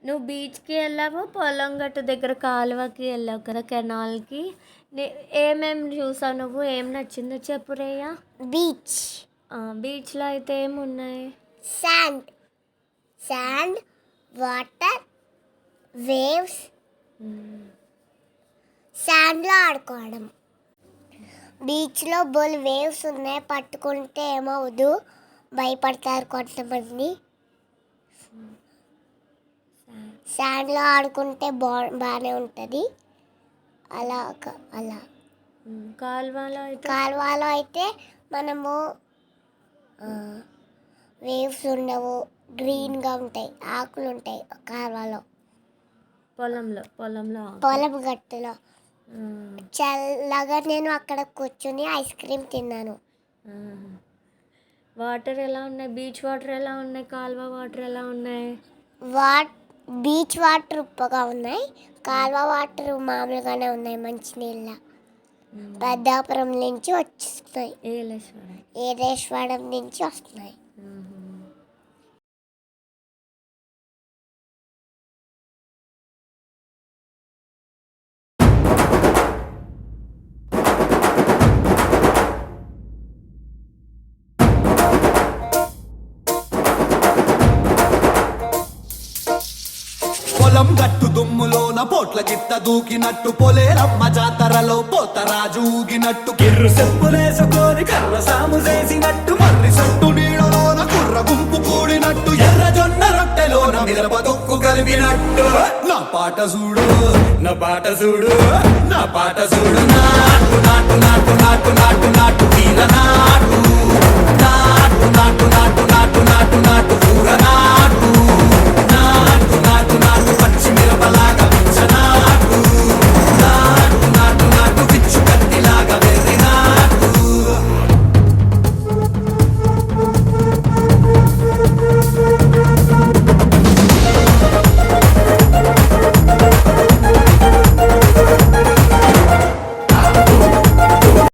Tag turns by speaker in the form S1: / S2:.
S1: నువ్వు బీచ్‌కి ఎళ్ళావు, పొలం గట్టు దగ్గర కాలువకి ఎళ్ళావు కదా! కెనాల్‌కి. నే ఏమేమి చూసావు నువ్వు? ఏం నచ్చిందో చెప్పు రేయ?
S2: బీచ్,
S1: బీచ్‌లో అయితే ఏమున్నాయి?
S2: శాండ్, శాండ్, వాటర్, వేవ్స్, శాండ్లో ఆడుకోవడం. బీచ్లో బోల్ వేవ్స్ ఉన్నాయి, పట్టుకుంటే ఏమవుదు, భయపడతారు కొంతమంది. శాండ్లో ఆడుకుంటే బాగానే ఉంటుంది. అలా అలా కాలువలో అయితే మనము వేవ్స్ ఉండవు, గ్రీన్గా ఉంటాయి, ఆకులు ఉంటాయి కాలువలో. పొలం గట్టులో చల్లగా నేను అక్కడ కూర్చుని ఐస్ క్రీమ్ తిన్నాను.
S1: వాటర్ ఎలా ఉన్నాయి? బీచ్ వాటర్ ఎలా ఉన్నాయి? కాలువ వాటర్ ఎలా ఉన్నాయి?
S2: బీచ్ వాటర్ ఉప్పగా ఉన్నాయి, కాలువ వాటర్ మామూలుగానే ఉన్నాయి, మంచినీళ్ళ. పెద్దాపురం నుంచి వస్తున్నాయి, ఏలేశ్వరం నుంచి వస్తున్నాయి.
S3: పొలం గట్టు దుమ్ములోన పోట్ల గిట్ట దూకినట్టు, పొలేరమ్మ జాతరలో పోతరాజు ఊగినట్టు, కిర్రు చెప్పులేసుకొని కర్ర సాము చేసినట్టు, మర్రి సొట్టు నీడలోన కుర్ర గుంపు కూడినట్టు, ఎర్ర జొన్న రొట్టెలోన మిరప దొక్కు కలిపినట్టు. నా పాట చూడు, నా పాట చూడు, నా పాట చూడు. నాటు నాటు నాటు నాటు నాటు నాటు తీర నాటు, నాటు నాటు నాటు నాటు నాటు నాటు కూర నాటు.